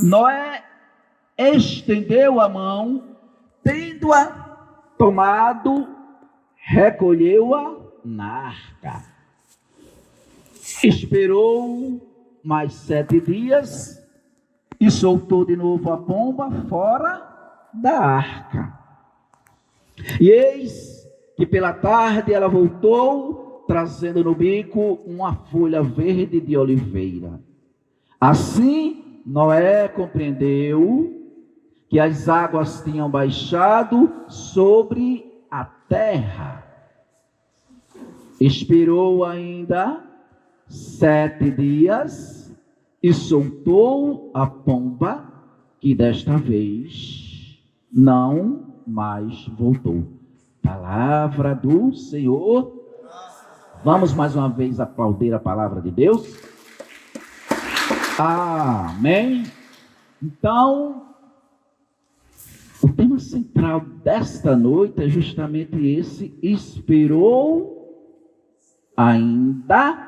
Noé estendeu a mão, tendo-a tomado, recolheu-a na arca. Esperou mais 7 dias e soltou de novo a pomba fora da arca. E eis que pela tarde ela voltou, trazendo no bico uma folha verde de oliveira. Assim, Noé compreendeu que as águas tinham baixado sobre a terra. Esperou ainda 7 dias e soltou a pomba, que desta vez não mais voltou. Palavra do Senhor. Vamos mais uma vez aplaudir a palavra de Deus. Amém. Então, o tema central desta noite é justamente esse: esperou ainda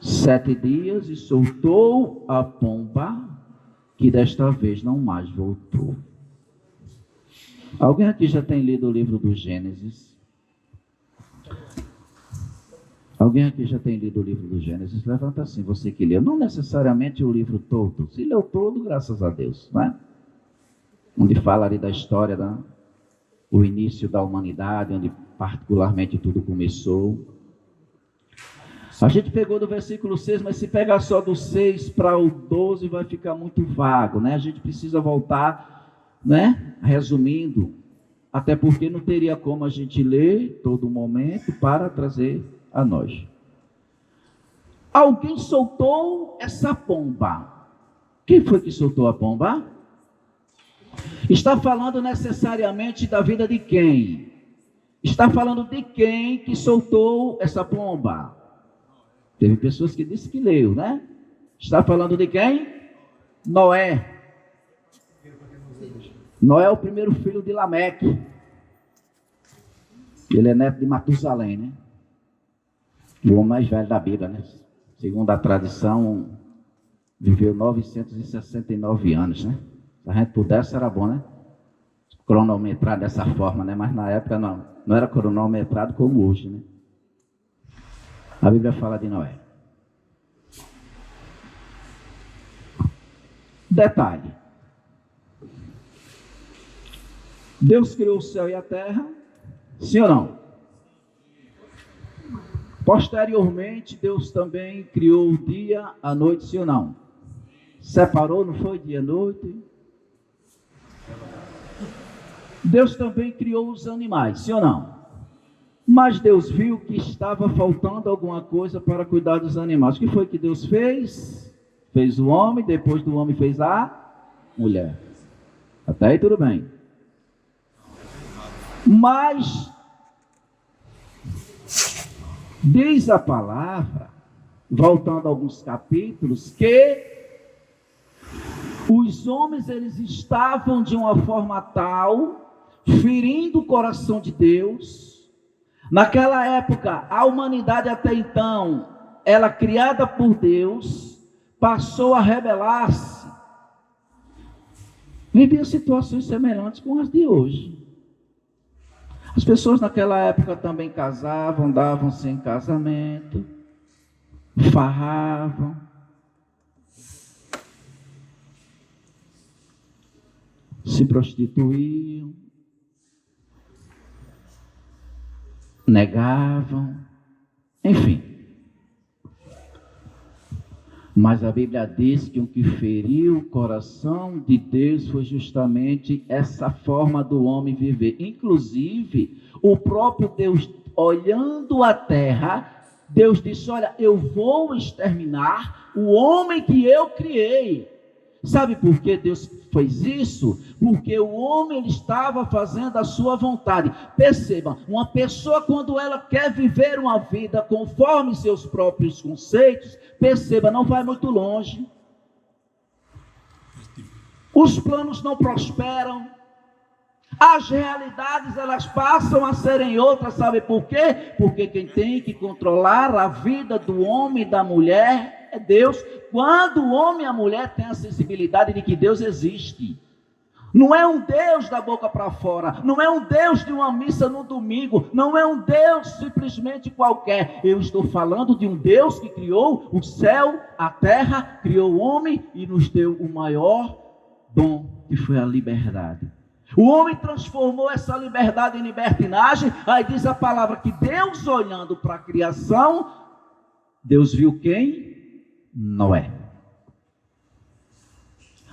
7 dias e soltou a pomba, que desta vez não mais voltou. Alguém aqui já tem lido o livro do Gênesis? Alguém aqui já tem lido o livro do Gênesis? Levanta assim, você que leu. Não necessariamente o livro todo. Se leu todo, graças a Deus, não é? Onde fala ali da história, o início da humanidade, onde particularmente tudo começou. A gente pegou do versículo 6, mas se pegar só do 6 para o 12 vai ficar muito vago, né? A gente precisa voltar, né? Resumindo, até porque não teria como a gente ler todo momento para trazer a nós. Alguém soltou essa pomba. Quem foi que soltou a pomba? Está falando necessariamente da vida de quem? Está falando de quem que soltou essa pomba? Teve pessoas que disseram que leu, né? Está falando de quem? Noé. Noé é o primeiro filho de Lameque. Ele é neto de Matusalém, né? O homem mais velho da Bíblia, né? Segundo a tradição, viveu 969 anos, né? Se a gente pudesse, era bom, né? Cronometrar dessa forma, né? Mas na época não era cronometrado como hoje, né? A Bíblia fala de Noé. Detalhe. Deus criou o céu e a terra, sim ou não? Posteriormente, Deus também criou o dia, a noite, sim ou não? Separou, não foi dia e noite? Deus também criou os animais, sim ou não? Mas Deus viu que estava faltando alguma coisa para cuidar dos animais. O que foi que Deus fez? Fez o homem, depois do homem fez a mulher. Até aí tudo bem. Mas diz a palavra, voltando a alguns capítulos, que os homens eles estavam de uma forma tal, ferindo o coração de Deus. Naquela época, a humanidade até então, ela criada por Deus, passou a rebelar-se. Vivia situações semelhantes com as de hoje. As pessoas naquela época também casavam, davam sem casamento, farravam. Se prostituíam, negavam, enfim. Mas a Bíblia diz que o que feriu o coração de Deus foi justamente essa forma do homem viver. Inclusive, o próprio Deus, olhando a terra, Deus disse: olha, eu vou exterminar o homem que eu criei. Sabe por que Deus fez isso? Porque o homem ele estava fazendo a sua vontade. Perceba, uma pessoa quando ela quer viver uma vida conforme seus próprios conceitos, perceba, não vai muito longe. Os planos não prosperam. As realidades elas passam a serem outras, sabe por quê? Porque quem tem que controlar a vida do homem e da mulher é Deus. Quando o homem e a mulher têm a sensibilidade de que Deus existe. Não é um Deus da boca para fora, não é um Deus de uma missa no domingo, não é um Deus simplesmente qualquer. Eu estou falando de um Deus que criou o céu, a terra, criou o homem e nos deu o maior dom, que foi a liberdade. O homem transformou essa liberdade em libertinagem. Aí diz a palavra que Deus, olhando para a criação, Deus viu quem? Noé.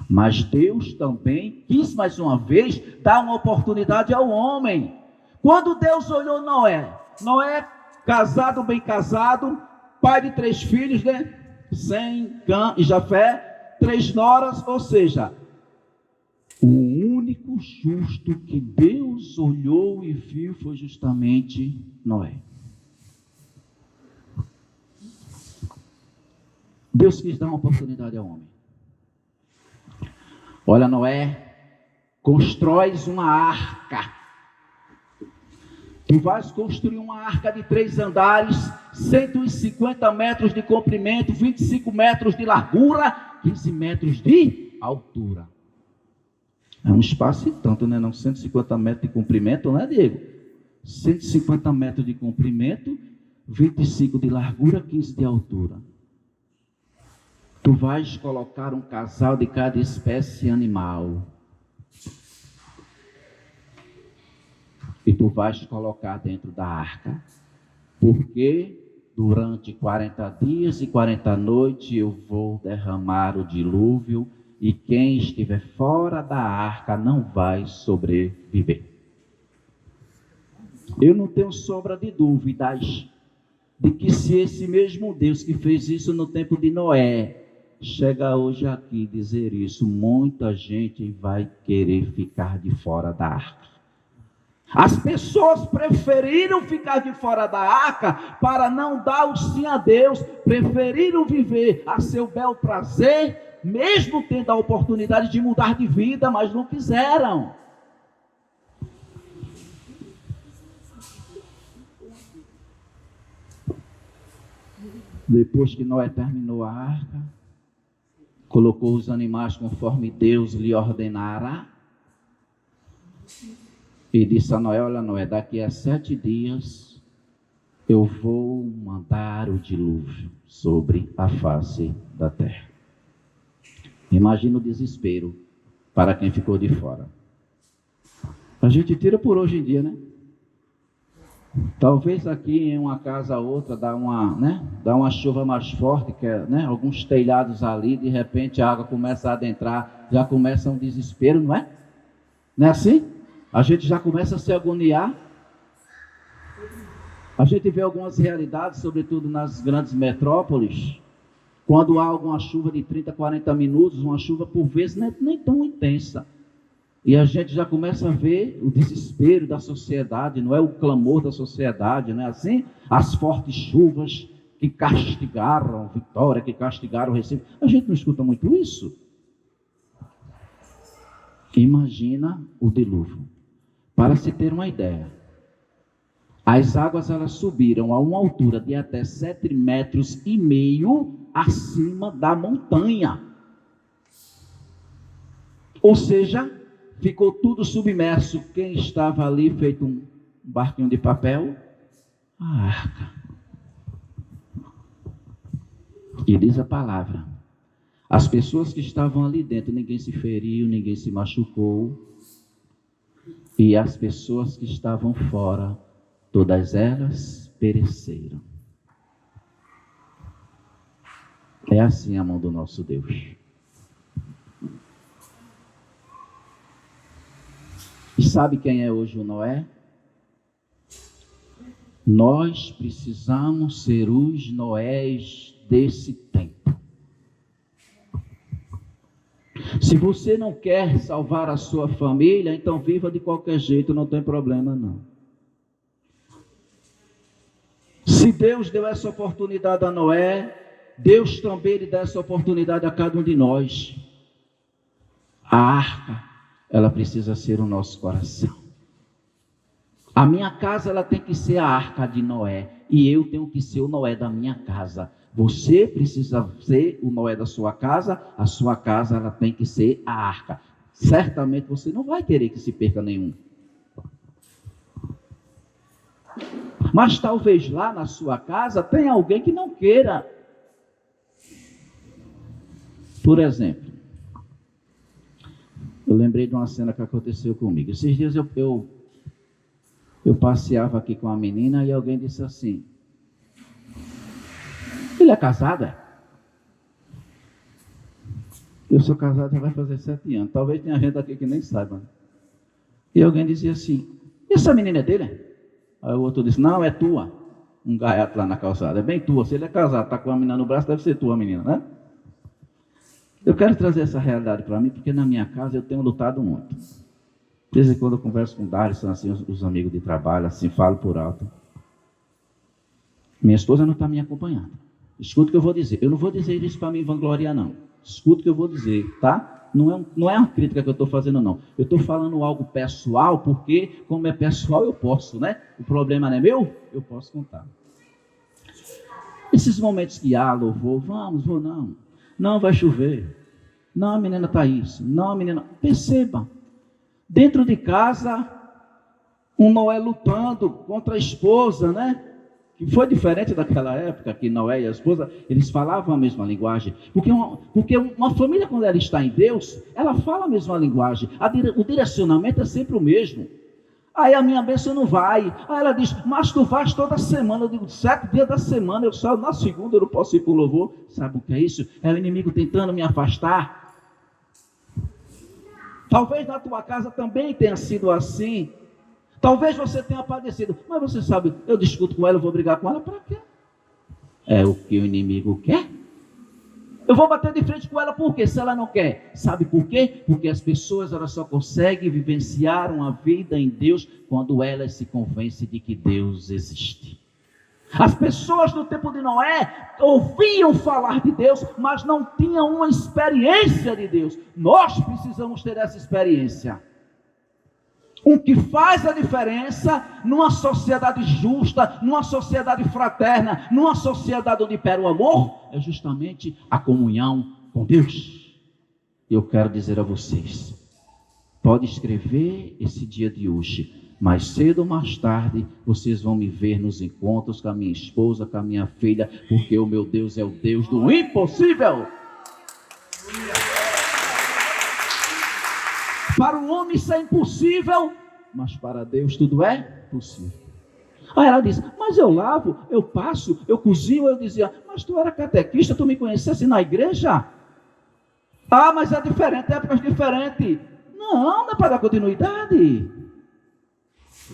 Mas Deus também quis mais uma vez dar uma oportunidade ao homem. Quando Deus olhou Noé, casado, bem casado, pai de 3 filhos, né? Sem, Cã e Jafé, 3 noras, ou seja, o único justo que Deus olhou e viu foi justamente Noé. Deus quis dar uma oportunidade ao homem. Olha, Noé, constróis uma arca. Tu vais construir uma arca de 3 andares, 150 metros de comprimento, 25 metros de largura, 15 metros de altura. É um espaço e tanto, né? Não, 150 metros de comprimento, né, Diego? 150 metros de comprimento, 25 de largura, 15 de altura. Tu vais colocar um casal de cada espécie animal. E tu vais colocar dentro da arca. Porque durante 40 dias e 40 noites eu vou derramar o dilúvio. E quem estiver fora da arca não vai sobreviver. Eu não tenho sombra de dúvidas de que se esse mesmo Deus que fez isso no tempo de Noé chega hoje aqui dizer isso, muita gente vai querer ficar de fora da arca. As pessoas preferiram ficar de fora da arca para não dar o sim a Deus, preferiram viver a seu bel prazer, mesmo tendo a oportunidade de mudar de vida, mas não quiseram. Depois que Noé terminou a arca, colocou os animais conforme Deus lhe ordenara, e disse a Noé: olha, Noé, daqui a 7 dias eu vou mandar o dilúvio sobre a face da terra. Imagina o desespero para quem ficou de fora. A gente tira por hoje em dia, né? Talvez aqui em uma casa ou outra dá uma chuva mais forte, que é, né? Alguns telhados ali, de repente a água começa a adentrar, já começa um desespero, não é? Não é assim? A gente já começa a se agoniar. A gente vê algumas realidades, sobretudo nas grandes metrópoles, quando há alguma chuva de 30, 40 minutos, uma chuva por vezes nem tão intensa. E a gente já começa a ver o desespero da sociedade, não é? O clamor da sociedade, não é assim? As fortes chuvas que castigaram Vitória, que castigaram Recife. A gente não escuta muito isso? Imagina o dilúvio. Para se ter uma ideia, as águas elas subiram a uma altura de até 7,5 metros acima da montanha. Ou seja, ficou tudo submerso. Quem estava ali feito um barquinho de papel? A arca. E diz a palavra: as pessoas que estavam ali dentro, ninguém se feriu, ninguém se machucou. E as pessoas que estavam fora, todas elas pereceram. É assim a mão do nosso Deus. E sabe quem é hoje o Noé? Nós precisamos ser os Noés desse tempo. Se você não quer salvar a sua família, então viva de qualquer jeito, não tem problema não. Se Deus deu essa oportunidade a Noé, Deus também lhe dá essa oportunidade a cada um de nós. A arca, ela precisa ser o nosso coração. A minha casa, ela tem que ser a arca de Noé. E eu tenho que ser o Noé da minha casa. Você precisa ser o Noé da sua casa, a sua casa ela tem que ser a arca. Certamente você não vai querer que se perca nenhum. Mas talvez lá na sua casa tenha alguém que não queira. Por exemplo, eu lembrei de uma cena que aconteceu comigo. Esses dias eu passeava aqui com uma menina e alguém disse assim: ele é casado? Eu sou casado, já vai fazer 7 anos. Talvez tenha gente aqui que nem saiba. E alguém dizia assim: essa menina é dele? Aí o outro disse: não, é tua. Um gaiato lá na calçada, é bem tua. Se ele é casado, está com a menina no braço, deve ser tua menina, né? Eu quero trazer essa realidade para mim, porque na minha casa eu tenho lutado muito. De vez em quando eu converso com o Darson, assim, os amigos de trabalho, assim, falo por alto. Minha esposa não está me acompanhando. Escuta o que eu vou dizer. Eu não vou dizer isso para me vangloriar, não. Escuta o que eu vou dizer, tá? Não é uma crítica que eu estou fazendo, não. Eu estou falando algo pessoal, porque como é pessoal eu posso, né? O problema não é meu, eu posso contar. Esses momentos que há louvor, vou não. Não vai chover. Não, a menina está isso. Não, a menina... Perceba. Dentro de casa, um Noé lutando contra a esposa, né? Que foi diferente daquela época que Noé e a esposa, eles falavam a mesma linguagem. Porque uma família, quando ela está em Deus, ela fala a mesma linguagem. O direcionamento é sempre o mesmo. Aí a minha bênção não vai. Aí ela diz: mas tu vais toda semana. Eu digo: 7 dias da semana, eu saio na segunda, eu não posso ir para o louvor. Sabe o que é isso? É o inimigo tentando me afastar. Talvez na tua casa também tenha sido assim. Talvez você tenha padecido. Mas você sabe, eu discuto com ela, eu vou brigar com ela, para quê? É o que o inimigo quer. Eu vou bater de frente com ela, por quê? Se ela não quer. Sabe por quê? Porque as pessoas elas só conseguem vivenciar uma vida em Deus quando elas se convencem de que Deus existe. As pessoas no tempo de Noé ouviam falar de Deus, mas não tinham uma experiência de Deus. Nós precisamos ter essa experiência. O que faz a diferença numa sociedade justa, numa sociedade fraterna, numa sociedade onde impera o amor, é justamente a comunhão com Deus. Eu quero dizer a vocês, pode escrever esse dia de hoje, mais cedo ou mais tarde, vocês vão me ver nos encontros com a minha esposa, com a minha filha, porque o meu Deus é o Deus do impossível. Para o homem isso é impossível, mas para Deus tudo é possível. Aí ela diz: mas eu lavo, eu passo, eu cozinho. Eu dizia: mas tu era catequista, tu me conhecesse na igreja? Ah, mas é diferente, épocas diferentes. Não é para dar continuidade.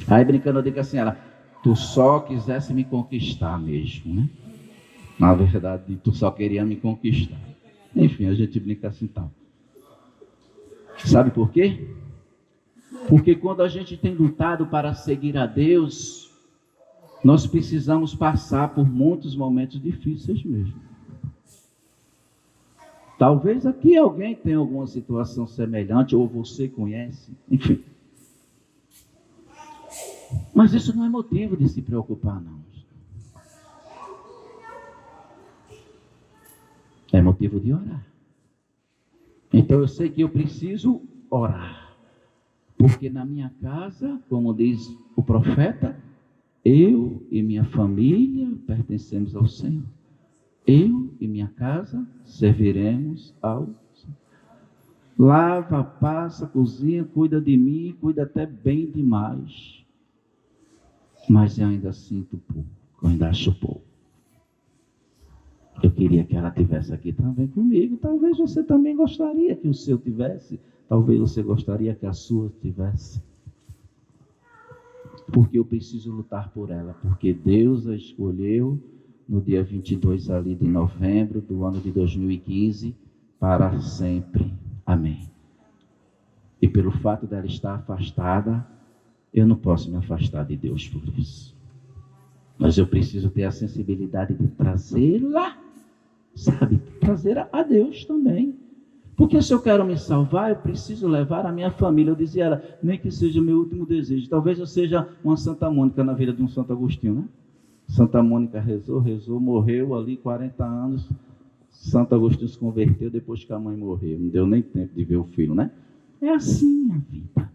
Aí brincando eu digo assim: ela, tu só quisesse me conquistar mesmo, né? Na verdade, tu só queria me conquistar. Enfim, a gente brinca assim tal. Sabe por quê? Porque quando a gente tem lutado para seguir a Deus, nós precisamos passar por muitos momentos difíceis mesmo. Talvez aqui alguém tenha alguma situação semelhante, ou você conhece, enfim. Mas isso não é motivo de se preocupar, não. É motivo de orar. Então eu sei que eu preciso orar. Porque na minha casa, como diz o profeta, eu e minha família pertencemos ao Senhor. Eu e minha casa serviremos ao Senhor. Lava, passa, cozinha, cuida de mim, cuida até bem demais. Mas eu ainda sinto pouco, eu ainda acho pouco. Eu queria que ela estivesse aqui também comigo. Talvez você também gostaria que o seu tivesse. Talvez você gostaria que a sua tivesse. Porque eu preciso lutar por ela. Porque Deus a escolheu no dia 22 ali de novembro do ano de 2015 para sempre. Amém. E pelo fato dela estar afastada, eu não posso me afastar de Deus por isso. Mas eu preciso ter a sensibilidade de trazê-la, sabe? Trazer a Deus também. Porque se eu quero me salvar, eu preciso levar a minha família. Eu dizia a ela, nem que seja o meu último desejo. Talvez eu seja uma Santa Mônica na vida de um Santo Agostinho, né? Santa Mônica rezou, morreu ali 40 anos. Santo Agostinho se converteu depois que a mãe morreu. Não deu nem tempo de ver o filho, né? É assim a vida.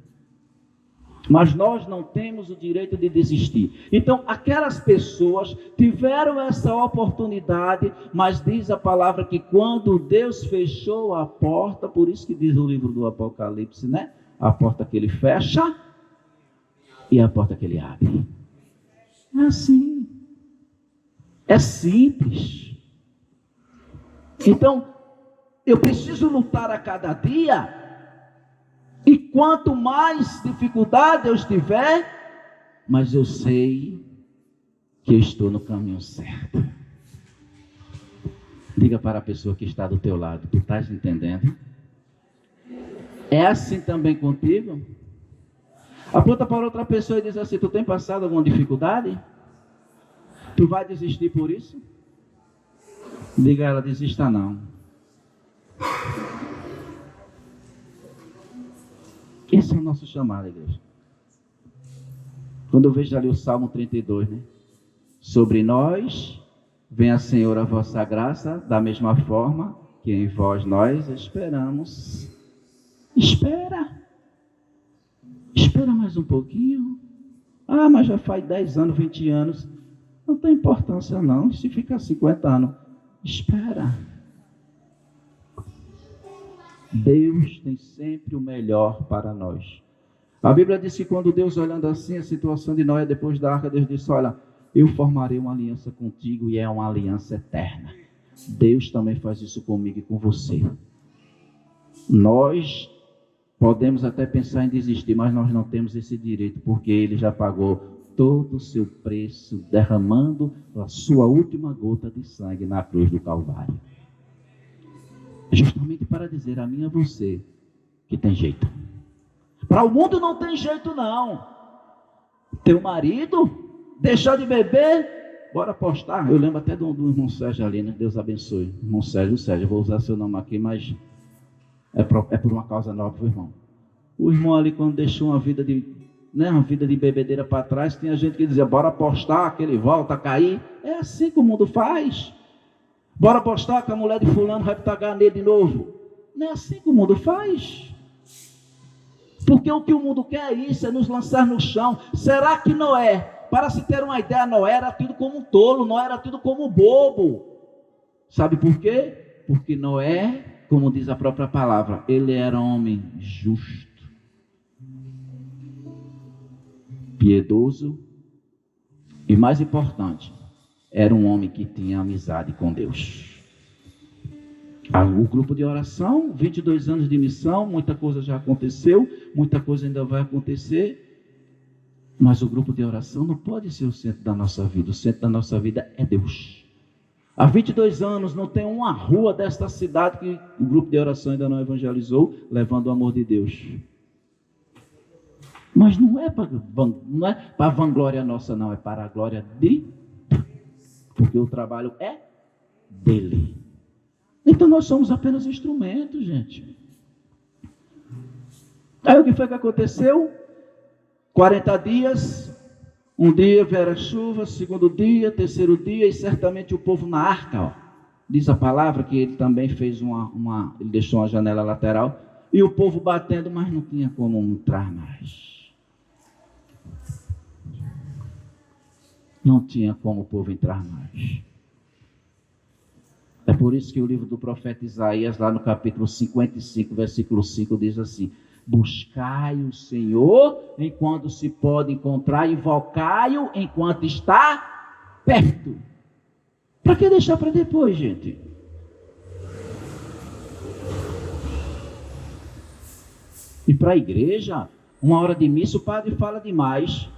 Mas nós não temos o direito de desistir. Então, aquelas pessoas tiveram essa oportunidade, mas diz a palavra que quando Deus fechou a porta, por isso que diz o livro do Apocalipse, né? A porta que ele fecha e a porta que ele abre. É assim. É simples. Então, eu preciso lutar a cada dia. E quanto mais dificuldade eu estiver, mas eu sei que eu estou no caminho certo. Diga para a pessoa que está do teu lado, tu estás entendendo? É assim também contigo? Aponta para outra pessoa e diz assim, tu tem passado alguma dificuldade? Tu vai desistir por isso? Diga a ela, desista não. Esse é o nosso chamado, igreja. Quando eu vejo ali o Salmo 32, né? Sobre nós, venha, Senhor, a vossa graça, da mesma forma que em vós nós esperamos. Espera mais um pouquinho. Ah, mas já faz 10 anos, 20 anos. Não tem importância não, se ficar 50 anos. Espera. Deus tem sempre o melhor para nós. A Bíblia diz que quando Deus, olhando assim a situação de Noé depois da arca, Deus disse, olha, eu formarei uma aliança contigo e é uma aliança eterna. Deus também faz isso comigo e com você. Nós podemos até pensar em desistir, mas nós não temos esse direito, porque Ele já pagou todo o seu preço, derramando a sua última gota de sangue na cruz do Calvário. Justamente para dizer a mim e a você que tem jeito. Para o mundo não tem jeito não. Teu marido deixou de beber, bora apostar. Eu lembro até do irmão Sérgio ali, né? Deus abençoe. Irmão Sérgio, eu vou usar seu nome aqui, mas é por uma causa nova, irmão. O irmão ali, quando deixou uma vida de bebedeira para trás, tinha gente que dizia, bora apostar que ele volta a cair. É assim que o mundo faz. Bora apostar que a mulher de fulano vai pegar nele de novo. Não é assim que o mundo faz. Porque o que o mundo quer é isso, é nos lançar no chão. Será que Noé, para se ter uma ideia, Noé era tido como um tolo, Noé era tido como um bobo. Sabe por quê? Porque Noé, como diz a própria palavra, ele era homem justo, piedoso e, mais importante, era um homem que tinha amizade com Deus. O grupo de oração, 22 anos de missão, muita coisa já aconteceu, muita coisa ainda vai acontecer, mas o grupo de oração não pode ser o centro da nossa vida. O centro da nossa vida é Deus. Há 22 anos não tem uma rua desta cidade que o grupo de oração ainda não evangelizou, levando o amor de Deus. Mas não é para vanglória nossa, não, é para a glória de Deus. Porque o trabalho é dele. Então nós somos apenas instrumentos, gente. Aí o que foi que aconteceu? 40 dias, um dia veio chuva, segundo dia, terceiro dia, e certamente o povo na arca, ó, diz a palavra que ele também fez ele deixou uma janela lateral, e o povo batendo, mas não tinha como entrar mais. Não tinha como o povo entrar mais. É por isso que o livro do profeta Isaías, lá no capítulo 55, versículo 5, diz assim: buscai o Senhor enquanto se pode encontrar, invocai-o enquanto está perto. Para que deixar para depois, gente? E para a igreja, uma hora de missa, o padre fala demais.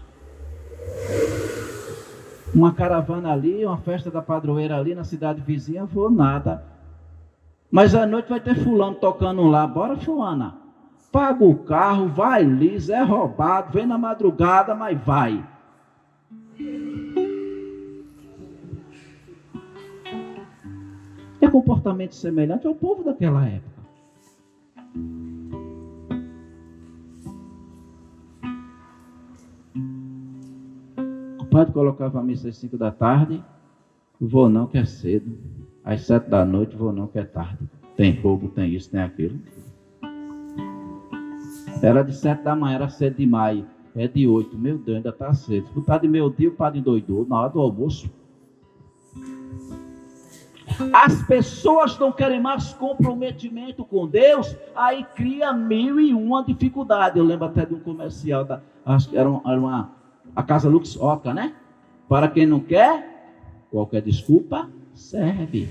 Uma caravana ali, uma festa da padroeira ali na cidade vizinha, vou nada. Mas à noite vai ter fulano tocando lá, bora fulana. Paga o carro, vai liso, é roubado, vem na madrugada, mas vai. É comportamento semelhante ao povo daquela época. O Pode colocar para missa às 5 da tarde. Vou não, que é cedo. Às 7 da noite, vou não, que é tarde. Tem fogo, tem isso, tem aquilo. Era de 7 da manhã, era 7 de maio. É de 8. Meu Deus, ainda está cedo. Se botar de meio-dia, o padre endoidou na hora do almoço. As pessoas não querem mais comprometimento com Deus, aí cria 1001 dificuldade. Eu lembro até de um comercial, acho que era a Casa Luxoca, né? Para quem não quer, qualquer desculpa serve.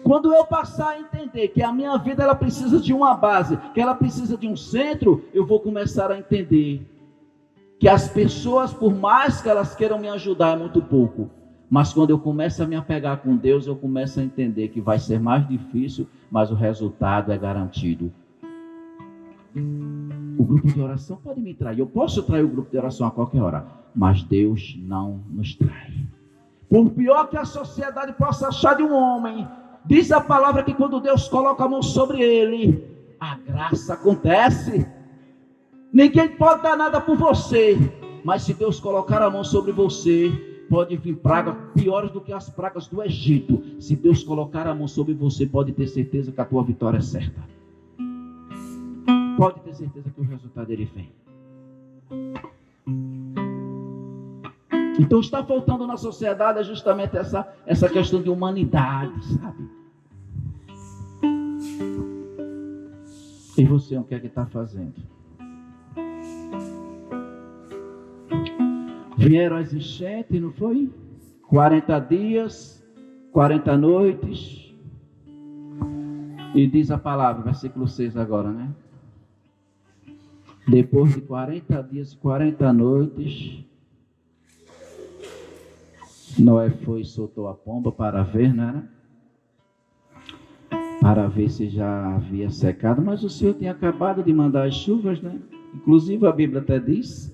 Quando eu passar a entender que a minha vida ela precisa de uma base, que ela precisa de um centro, eu vou começar a entender que as pessoas, por mais que elas queiram me ajudar, é muito pouco. Mas quando eu começo a me apegar com Deus, eu começo a entender que vai ser mais difícil, mas o resultado é garantido. O grupo de oração pode me trair. Eu posso trair o grupo de oração a qualquer hora, mas Deus não nos trai. Por pior que a sociedade possa achar de um homem, diz a palavra que quando Deus coloca a mão sobre ele, a graça acontece. Ninguém pode dar nada por você, mas se Deus colocar a mão sobre você, pode vir pragas piores do que as pragas do Egito. Se Deus colocar a mão sobre você, pode ter certeza que a tua vitória é certa. Pode ter certeza que o resultado ele vem. Então está faltando na sociedade justamente essa questão de humanidade, sabe? E você, o que é que está fazendo? Vieram as enchentes, não foi? 40 dias, 40 noites. E diz a palavra, versículo 6 agora, né? Depois de 40 dias e 40 noites, Noé foi e soltou a pomba para ver, né? Para ver se já havia secado. Mas o Senhor tinha acabado de mandar as chuvas, né? Inclusive a Bíblia até diz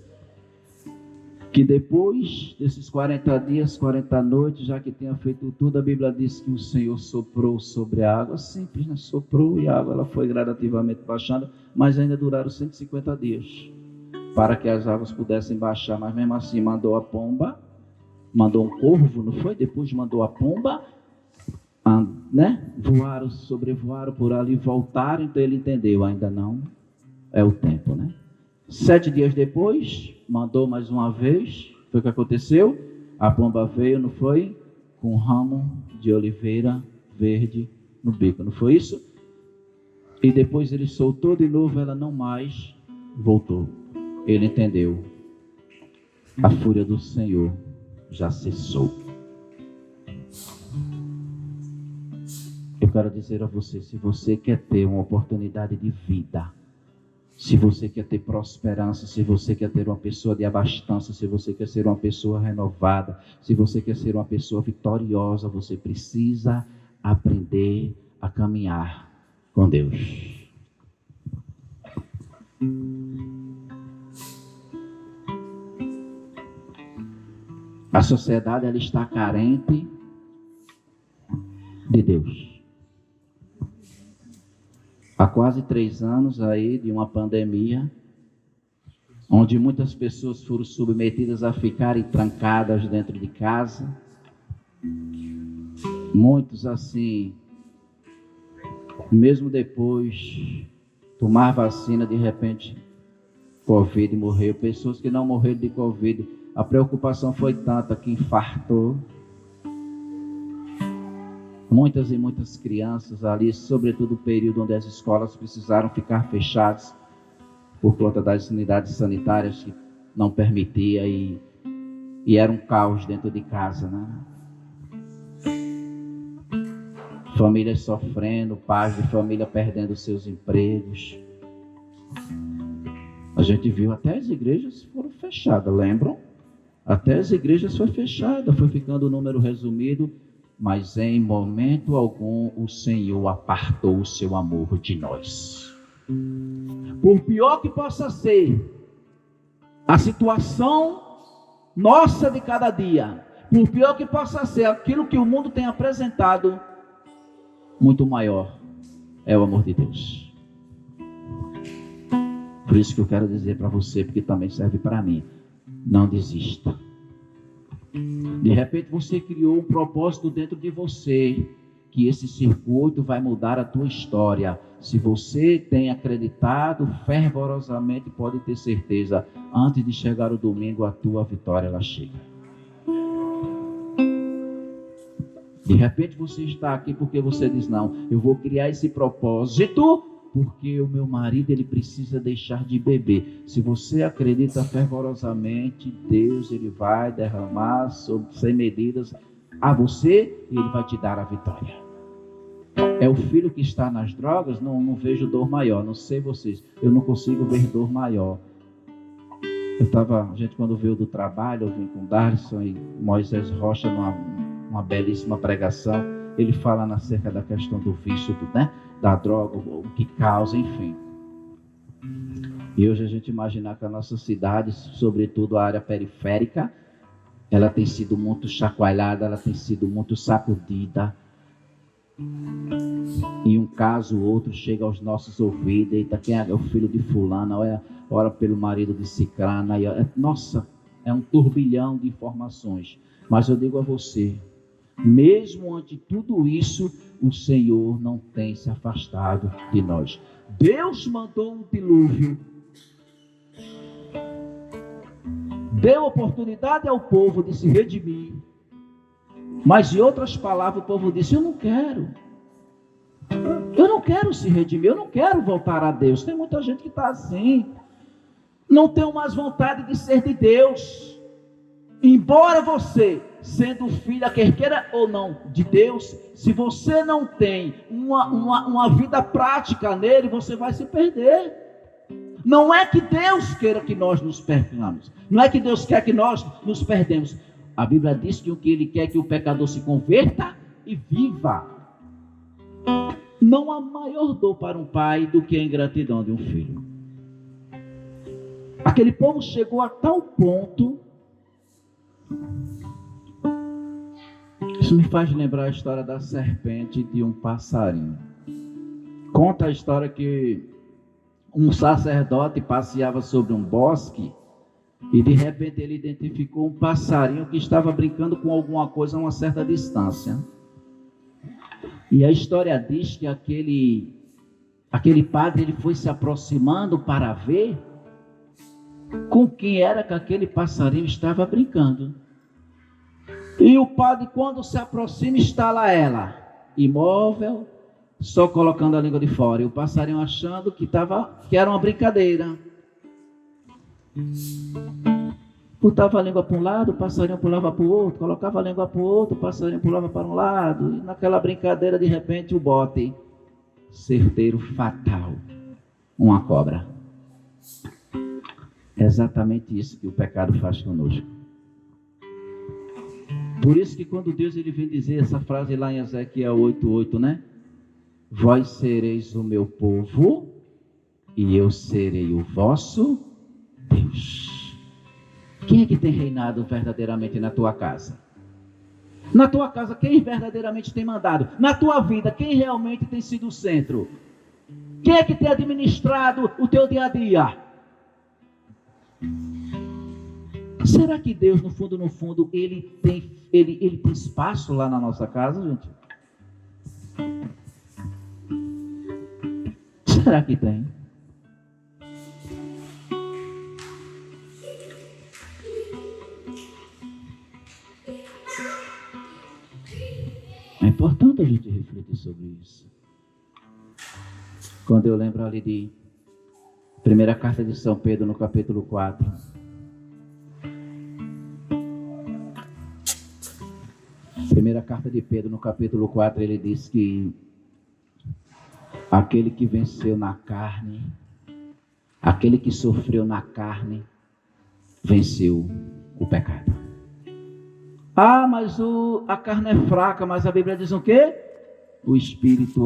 que depois desses 40 dias, 40 noites, já que tinha feito tudo, a Bíblia diz que o Senhor soprou sobre a água, simples, né? Soprou e a água ela foi gradativamente baixando, mas ainda duraram 150 dias, para que as águas pudessem baixar, mas mesmo assim mandou a pomba, mandou um corvo, não foi? Depois mandou a pomba, né? Sobrevoaram por ali, voltaram, então ele entendeu, ainda não é o tempo, né? 7 dias depois, mandou mais uma vez, foi o que aconteceu, a pomba veio, não foi? Com um ramo de oliveira verde no bico, não foi isso? E depois ele soltou de novo, ela não mais voltou. Ele entendeu, a fúria do Senhor já cessou. Eu quero dizer a você, se você quer ter uma oportunidade de vida, se você quer ter prosperança, se você quer ter uma pessoa de abastança, se você quer ser uma pessoa renovada, se você quer ser uma pessoa vitoriosa, você precisa aprender a caminhar com Deus. A sociedade ela está carente de Deus. Há quase 3 anos aí de uma pandemia, onde muitas pessoas foram submetidas a ficarem trancadas dentro de casa. Muitos assim, mesmo depois tomar vacina, de repente Covid morreu. Pessoas que não morreram de Covid, a preocupação foi tanta que infartou. Muitas e muitas crianças ali, sobretudo o período onde as escolas precisaram ficar fechadas por conta das unidades sanitárias que não permitia e era um caos dentro de casa, né? Famílias sofrendo, pais de família perdendo seus empregos. A gente viu até as igrejas foram fechadas, lembram? Até as igrejas foram fechadas, foi ficando o número resumido. Mas em momento algum o Senhor apartou o seu amor de nós. Por pior que possa ser a situação nossa de cada dia, por pior que possa ser aquilo que o mundo tem apresentado, muito maior é o amor de Deus. Por isso que eu quero dizer para você, porque também serve para mim. Não desista. De repente você criou um propósito dentro de você, que esse circuito vai mudar a tua história. Se você tem acreditado fervorosamente, pode ter certeza, antes de chegar o domingo, a tua vitória ela chega. De repente você está aqui porque você diz, não, eu vou criar esse propósito, porque o meu marido ele precisa deixar de beber. Se você acredita fervorosamente, Deus ele vai derramar sem medidas a você e ele vai te dar a vitória. É o filho que está nas drogas, não vejo dor maior. Não sei vocês, eu não consigo ver dor maior. A gente quando veio do trabalho, eu vim com Darson e Moisés Rocha numa belíssima pregação. Ele fala acerca da questão do vício, da droga, o que causa, enfim. E hoje a gente imaginar que a nossa cidade, sobretudo a área periférica, ela tem sido muito chacoalhada, ela tem sido muito sacudida. E um caso ou outro chega aos nossos ouvidos, eita, quem é o filho de fulana, ora pelo marido de cicrana, nossa, é um turbilhão de informações. Mas eu digo a você, mesmo ante tudo isso, o Senhor não tem se afastado de nós. Deus mandou um dilúvio, deu oportunidade ao povo de se redimir, mas em outras palavras o povo disse, eu não quero se redimir, eu não quero voltar a Deus. Tem muita gente que está assim, não tem mais vontade de ser de Deus. Embora você, sendo filho, quer queira ou não, de Deus, se você não tem uma vida prática nele, você vai se perder. Não é que Deus queira que nós nos percamos, não é que Deus quer que nós nos perdemos. A Bíblia diz que o que Ele quer é que o pecador se converta e viva. Não há maior dor para um pai do que a ingratidão de um filho. Aquele povo chegou a tal ponto. Isso me faz lembrar a história da serpente e de um passarinho. Conta a história que um sacerdote passeava sobre um bosque e de repente ele identificou um passarinho que estava brincando com alguma coisa a uma certa distância. E a história diz que aquele padre ele foi se aproximando para ver com quem era que aquele passarinho estava brincando. E o padre, quando se aproxima, está lá ela, imóvel, só colocando a língua de fora. E o passarinho achando que era uma brincadeira. Botava a língua para um lado, o passarinho pulava para o outro, colocava a língua para o outro, o passarinho pulava para um lado. E naquela brincadeira, de repente, o bote certeiro, fatal, uma cobra. É exatamente isso que o pecado faz conosco. Por isso que quando Deus ele vem dizer essa frase lá em Ezequiel 8:8, né? Vós sereis o meu povo e eu serei o vosso Deus. Quem é que tem reinado verdadeiramente na tua casa? Na tua casa, quem verdadeiramente tem mandado? Na tua vida, quem realmente tem sido o centro? Quem é que tem administrado o teu dia a dia? Será que Deus, no fundo, ele tem espaço lá na nossa casa, gente? Será que tem? É importante a gente refletir sobre isso. Quando eu lembro ali de primeira carta de São Pedro, no capítulo 4. Primeira carta de Pedro, no capítulo 4, ele diz que aquele que venceu na carne, aquele que sofreu na carne, venceu o pecado. Ah, mas a carne é fraca, mas a Bíblia diz o quê? O Espírito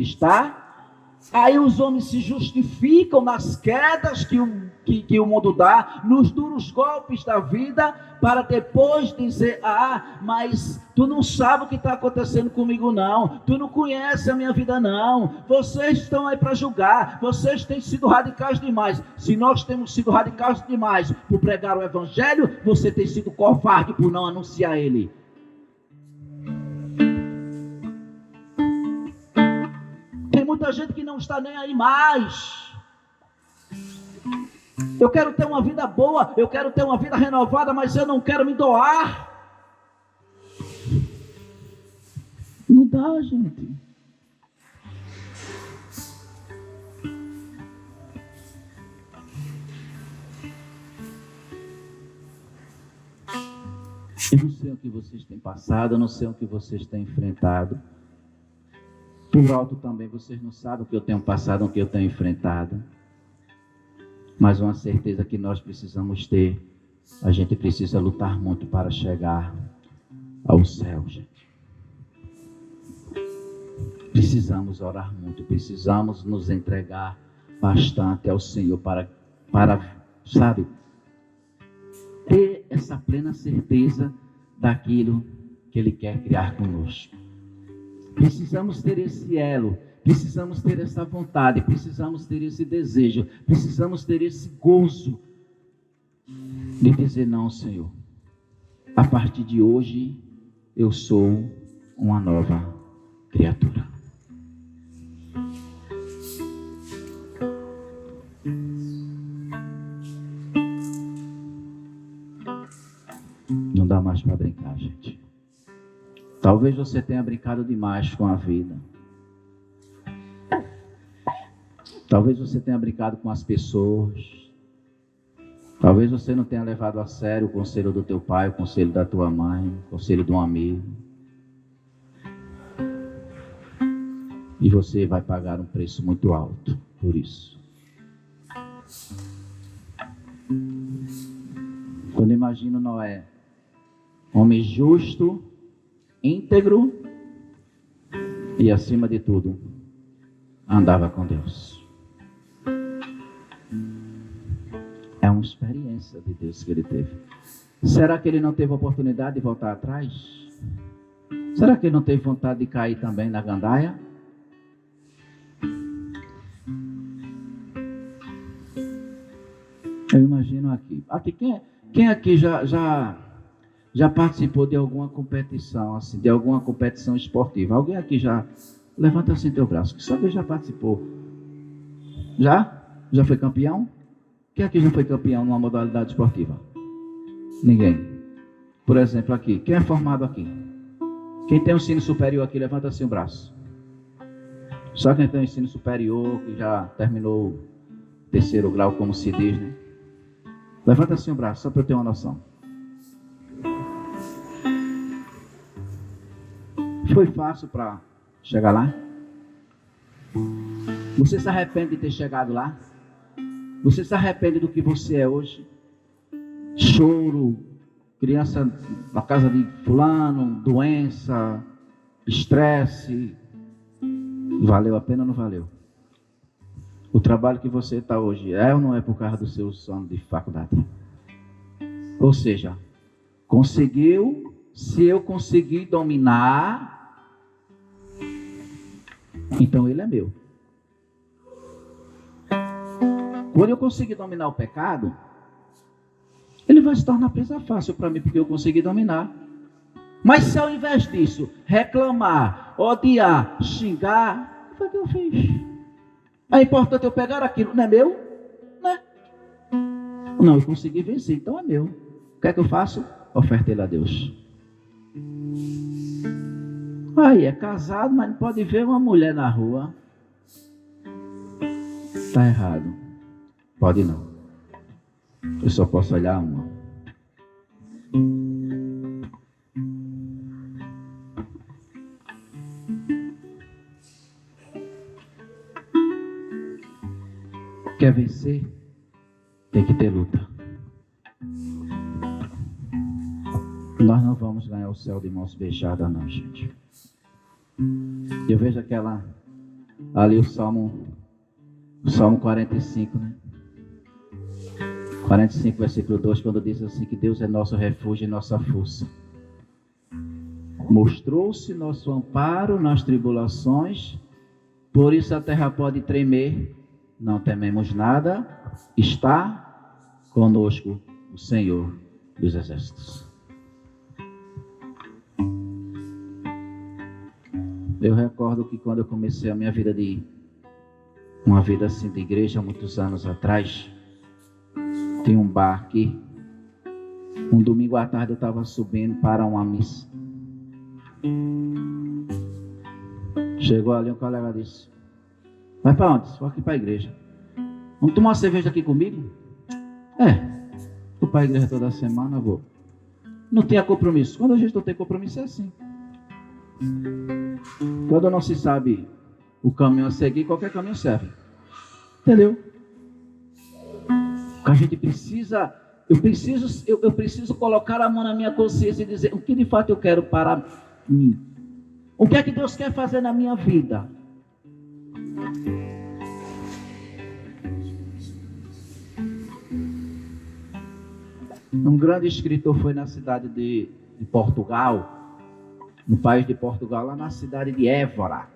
está Aí os homens se justificam nas quedas que o mundo dá, nos duros golpes da vida, para depois dizer: ah, mas tu não sabe o que está acontecendo comigo não, tu não conhece a minha vida não, vocês estão aí para julgar, vocês têm sido radicais demais. Se nós temos sido radicais demais por pregar o evangelho, você tem sido covarde por não anunciar ele. Tem muita gente que não está nem aí mais. Eu quero ter uma vida boa, eu quero ter uma vida renovada, mas eu não quero me doar. Não dá, gente. Eu não sei o que vocês têm passado, eu não sei o que vocês têm enfrentado. Por alto também, vocês não sabem o que eu tenho passado, o que eu tenho enfrentado. Mas uma certeza que nós precisamos ter, a gente precisa lutar muito para chegar ao céu, gente. Precisamos orar muito, precisamos nos entregar bastante ao Senhor para sabe, ter essa plena certeza daquilo que Ele quer criar conosco. Precisamos ter esse elo, precisamos ter essa vontade, precisamos ter esse desejo, precisamos ter esse gozo de dizer: não, Senhor, a partir de hoje eu sou uma nova criatura. Não dá mais para brincar, gente. Talvez você tenha brincado demais com a vida. Talvez você tenha brincado com as pessoas. Talvez você não tenha levado a sério o conselho do teu pai, o conselho da tua mãe, o conselho de um amigo. E você vai pagar um preço muito alto por isso. Quando imagino Noé, homem justo, íntegro e, acima de tudo, andava com Deus. É uma experiência de Deus que ele teve. Será que ele não teve oportunidade de voltar atrás? Será que ele não teve vontade de cair também na gandaia? Eu imagino aqui. Quem aqui já participou de alguma competição, assim, de alguma competição esportiva? Alguém aqui já? Levanta assim teu braço. Só que já participou. Já? Já foi campeão? Quem aqui já foi campeão numa modalidade esportiva? Ninguém. Por exemplo, aqui. Quem é formado aqui? Quem tem um ensino superior aqui, levanta assim o braço. Só quem tem um ensino superior, que já terminou o 3º grau, como se diz, né? Levanta assim o braço, só para eu ter uma noção. Foi fácil para chegar lá? Você se arrepende de ter chegado lá? Você se arrepende do que você é hoje? Choro, criança na casa de fulano, doença, estresse. Valeu a pena ou não valeu? O trabalho que você está hoje é ou não é por causa do seu sono de faculdade? Ou seja, conseguiu, se eu conseguir dominar, então ele é meu. Quando eu conseguir dominar o pecado, ele vai se tornar presa fácil para mim, porque eu consegui dominar. Mas se ao invés disso, reclamar, odiar, xingar, o que foi que eu fiz? É importante eu pegar aquilo, não é meu? Né? Não, eu consegui vencer, então é meu. O que é que eu faço? Oferta ele a Deus. Aí é casado, mas não pode ver uma mulher na rua. Está errado. Pode não. Eu só posso olhar uma. Quer vencer? Tem que ter luta. Nós não vamos ganhar o céu de mãos beijadas, não, gente. Eu vejo ali o Salmo Salmo 45, né? 45, versículo 2, quando diz assim que Deus é nosso refúgio e nossa força. Mostrou-se nosso amparo nas tribulações, por isso a terra pode tremer, não tememos nada, está conosco o Senhor dos Exércitos. Eu recordo que quando eu comecei a minha vida uma vida assim de igreja, muitos anos atrás, tinha um bar aqui. Um domingo à tarde eu estava subindo para uma missa. Chegou ali um colega e disse: vai para onde? Vou aqui para a igreja. Vamos tomar uma cerveja aqui comigo? Vou para a igreja toda semana, vou. Não tinha compromisso. Quando a gente não tem compromisso é assim. Quando não se sabe o caminho a seguir, qualquer caminho serve. Entendeu? A gente precisa, eu preciso colocar a mão na minha consciência e dizer o que de fato eu quero para mim. O que é que Deus quer fazer na minha vida? Um grande escritor foi na cidade de Portugal, no país de Portugal, lá na cidade de Évora.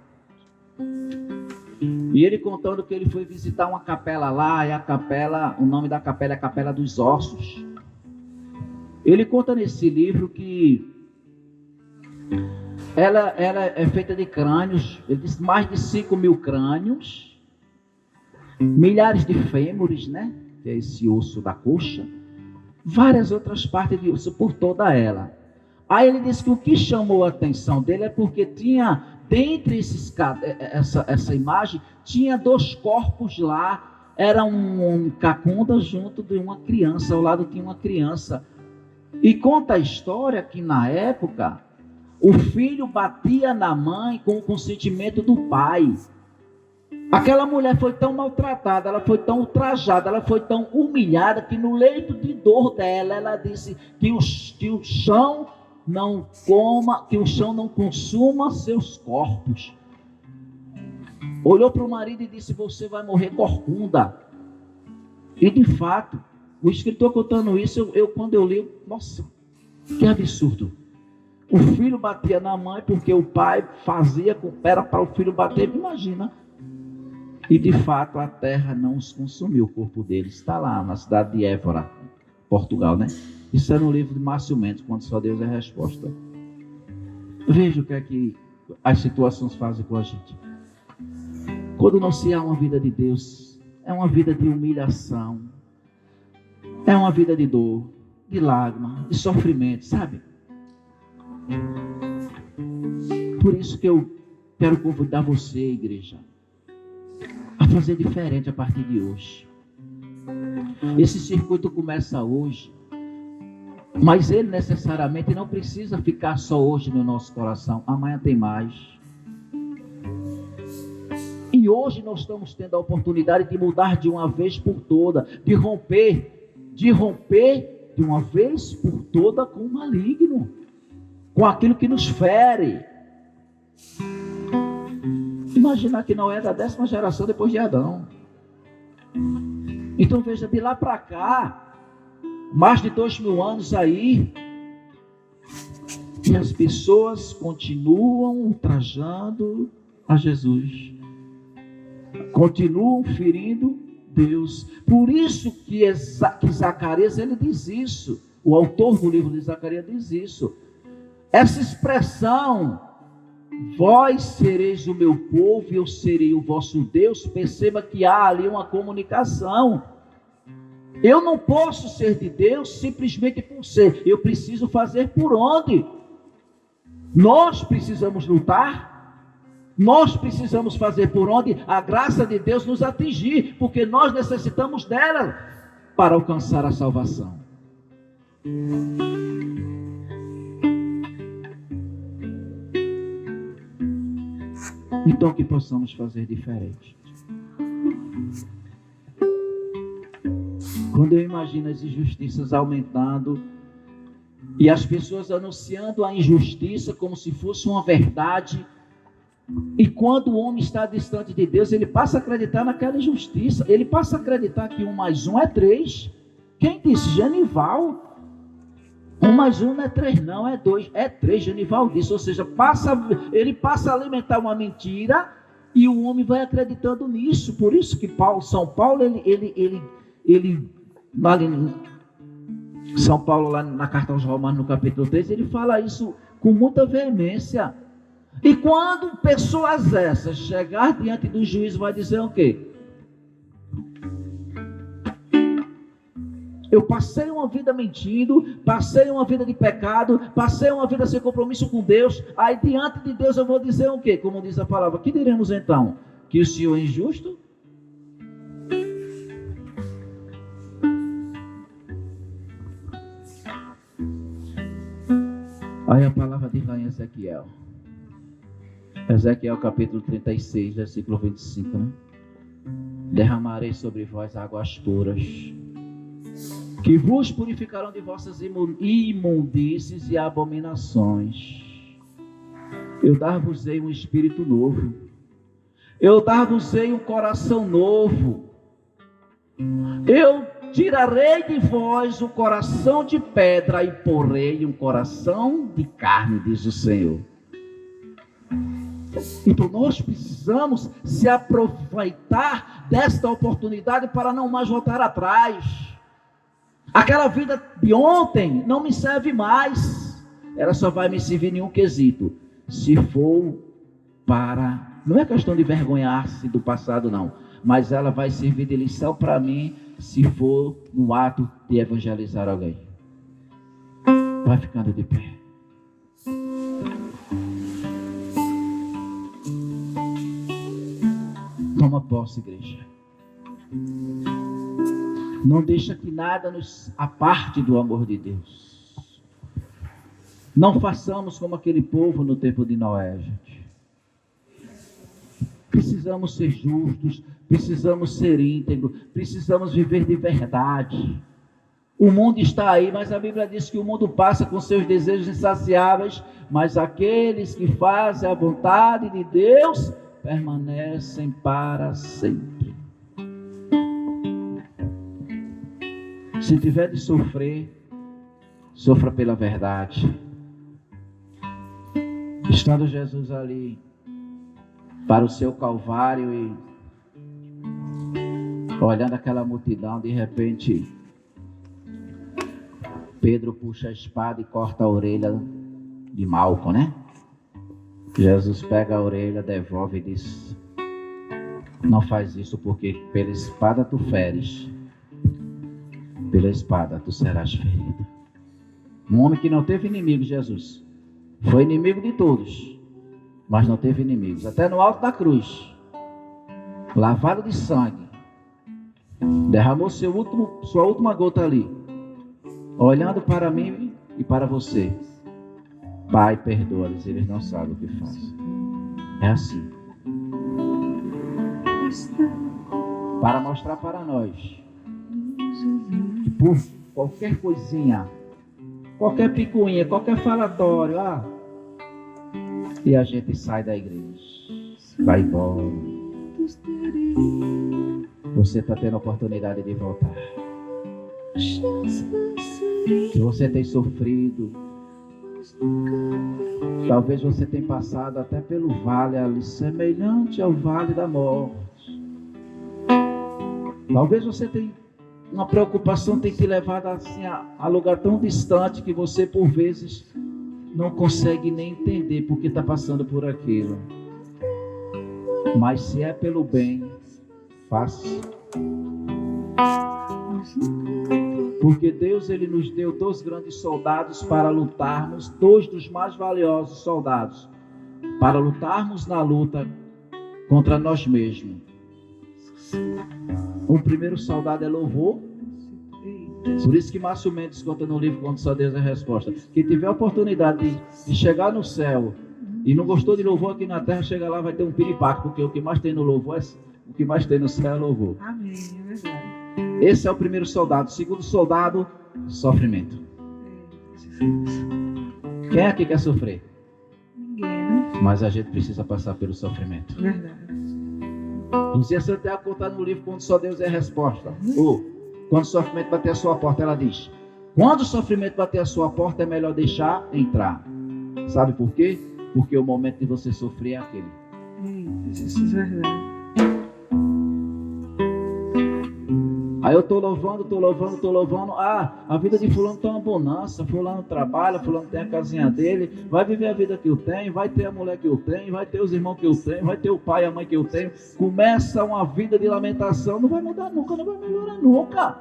E ele contando que ele foi visitar uma capela lá, e a capela, o nome da capela é a Capela dos Ossos. Ele conta nesse livro que ela é feita de crânios, ele diz mais de 5.000 crânios, milhares de fêmures, né? Que é esse osso da coxa, várias outras partes de osso por toda ela. Aí ele disse que o que chamou a atenção dele é porque tinha, dentre essa imagem, tinha 2 corpos lá, era um cacunda junto de uma criança, ao lado tinha uma criança. E conta a história que na época, o filho batia na mãe com o consentimento do pai. Aquela mulher foi tão maltratada, ela foi tão ultrajada, ela foi tão humilhada, que no leito de dor dela, ela disse que o chão não consuma seus corpos. Olhou para o marido e disse: você vai morrer corcunda. E de fato, o escritor contando isso, quando eu li, nossa, que absurdo. O filho batia na mãe porque o pai fazia com pera para o filho bater, imagina. E de fato a terra não os consumiu, o corpo deles está lá na cidade de Évora, Portugal, né? Isso é no livro de Márcio Mendes, quando só Deus é a resposta. Veja o que é que as situações fazem com a gente. Quando não se há uma vida de Deus, é uma vida de humilhação, é uma vida de dor, de lágrima, de sofrimento, sabe? Por isso que eu quero convidar você, igreja, a fazer diferente a partir de hoje. Esse circuito começa hoje, mas ele necessariamente não precisa ficar só hoje no nosso coração. Amanhã tem mais. E hoje nós estamos tendo a oportunidade de mudar de uma vez por toda, de romper de uma vez por toda com o maligno, com aquilo que nos fere. Imaginar que Noé é da 10ª geração depois de Adão. Então veja, de lá para cá, mais de 2.000 anos aí, e as pessoas continuam ultrajando a Jesus, continuam ferindo Deus. Por isso que Zacarias, ele diz isso, o autor do livro de Zacarias diz isso. Essa expressão, vós sereis o meu povo e eu serei o vosso Deus, perceba que há ali uma comunicação. Eu não posso ser de Deus simplesmente por ser, eu preciso fazer por onde? Nós precisamos lutar, nós precisamos fazer por onde a graça de Deus nos atingir, porque nós necessitamos dela para alcançar a salvação. Então que possamos fazer diferente. Quando eu imagino as injustiças aumentando e as pessoas anunciando a injustiça como se fosse uma verdade, E quando o homem está distante de Deus, ele passa a acreditar naquela injustiça. Ele passa a acreditar que 1 mais 1 é 3. Quem disse? Genival. 1 mais 1 não é 3 não, é 2. É 3, Genival disse. Ou seja, ele passa a alimentar uma mentira e o homem vai acreditando nisso. Por isso que São Paulo, São Paulo lá na carta aos Romanos, no capítulo 3, ele fala isso com muita veemência. E quando pessoas essas chegar diante do juiz, vai dizer o quê? Eu passei uma vida mentindo, passei uma vida de pecado, passei uma vida sem compromisso com Deus, aí diante de Deus eu vou dizer o quê? Como diz a palavra, que diremos então? Que o Senhor é injusto? Aí a palavra diz lá em Ezequiel. Ezequiel capítulo 36, versículo 25, né? Derramarei sobre vós águas puras, que vos purificarão de vossas imundícies e abominações. Eu dar-vos-ei um espírito novo. Eu dar-vos-ei um coração novo. Eu tirarei de vós o coração de pedra e porei um coração de carne, diz o Senhor. Então nós precisamos se aproveitar desta oportunidade para não mais voltar atrás. Aquela vida de ontem não me serve mais. Ela só vai me servir em um quesito. Se for para... Não é questão de vergonhar-se do passado não. Mas ela vai servir de lição para mim se for no ato de evangelizar alguém. Vai ficando de pé. Toma posse, igreja. Não deixa que nada nos aparte do amor de Deus. Não façamos como aquele povo no tempo de Noé, gente. Precisamos ser justos, precisamos ser íntegros, precisamos viver de verdade. O mundo está aí, mas a Bíblia diz que o mundo passa com seus desejos insaciáveis, mas aqueles que fazem a vontade de Deus permanecem para sempre. Se tiver de sofrer, sofra pela verdade. Estando Jesus ali para o seu Calvário e olhando aquela multidão, de repente Pedro puxa a espada e corta a orelha de Malco, né? Jesus pega a orelha, devolve e diz: não faz isso, porque pela espada tu feres, pela espada tu serás ferido. Um homem que não teve inimigos, Jesus, foi inimigo de todos, mas não teve inimigos, até no alto da cruz, lavado de sangue, derramou sua última gota ali, olhando para mim e para você. Pai, perdoa-lhes, eles não sabem o que fazem. É assim. Para mostrar para nós que por qualquer coisinha, qualquer picuinha, qualquer falatório, e a gente sai da igreja, vai embora. Você está tendo a oportunidade de voltar. Se você tem sofrido, talvez você tenha passado até pelo vale ali, semelhante ao vale da morte. Talvez você tenha uma preocupação, tenha te levado assim a lugar tão distante que você por vezes não consegue nem entender porque está passando por aquilo. Mas se é pelo bem, faça. Porque Deus, Ele nos deu 2 grandes soldados para lutarmos, 2 dos mais valiosos soldados, para lutarmos na luta contra nós mesmos. O primeiro soldado é louvor. Por isso que Márcio Mendes conta no livro Quando Só Deus é a Resposta. Quem tiver a oportunidade de chegar no céu e não gostou de louvor aqui na terra, chega lá, vai ter um piripaque, porque o que mais tem no louvor o que mais tem no céu é louvor. Amém, é verdade. Esse é o primeiro soldado. O segundo soldado, sofrimento. Quem aqui quer sofrer? Ninguém, Mas a gente precisa passar pelo sofrimento. Verdade. Luzia Santiago conta no livro Quando Só Deus é a Resposta. Ou, quando o sofrimento bater a sua porta, ela diz: quando o sofrimento bater a sua porta, é melhor deixar entrar. Sabe por quê? Porque o momento de você sofrer é aquele. Isso é verdade. Aí eu estou louvando. A vida de fulano está uma bonança. Fulano trabalha, fulano tem a casinha dele. Vai viver a vida que eu tenho, vai ter a mulher que eu tenho, vai ter os irmãos que eu tenho, vai ter o pai e a mãe que eu tenho. Começa uma vida de lamentação. Não vai mudar nunca, não vai melhorar nunca.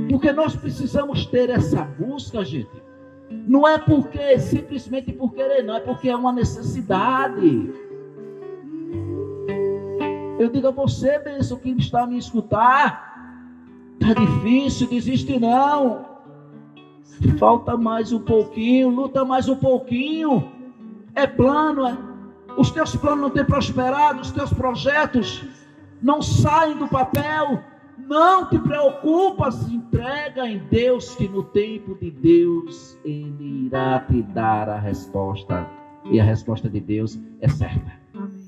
Porque nós precisamos ter essa busca, gente. Não é porque, simplesmente por querer, não. É porque é uma necessidade. Eu digo a você, bênção, que está a me escutar. Está difícil, desiste não. Falta mais um pouquinho, luta mais um pouquinho. É plano, é. Os teus planos não têm prosperado, os teus projetos não saem do papel. Não te preocupas, entrega em Deus, que no tempo de Deus Ele irá te dar a resposta. E a resposta de Deus é certa. Amém.